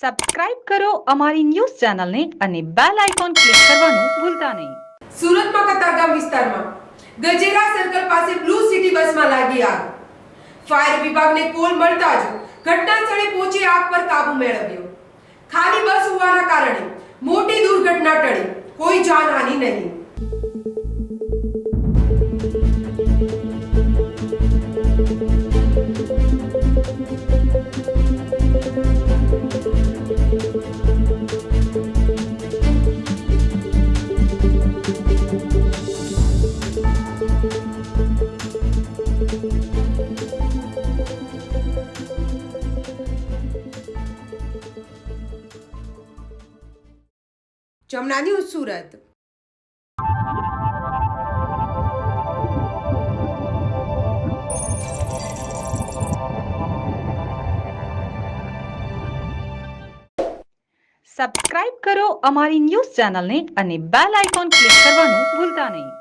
Subscribe કરો અમારી news ચેનલને અને બેલ આઇકોન ક્લિક કરવાનું ભૂલતા નહીં. સુરતમાં કતારગામ વિસ્તારમાં ગજેરા સર્કલ પાસે બ્લુ સિટી બસમાં લાગી આગ. ફાયર વિભાગને કોલ મળતા જ ઘટના સ્થળે પહોંચી આગ પર કાબુ મેળવ્યો. ખાલી બસ હોવાના કારણે મોટી દુર્ઘટના ટળી, કોઈ જાનહાનિ નહીં. જમના ન્યૂઝ સુરત. સબસ્ક્રાઇબ કરો અમારી ન્યૂઝ ચેનલને અને બેલ આઇકોન ક્લિક કરવાનું ભૂલતા નહીં.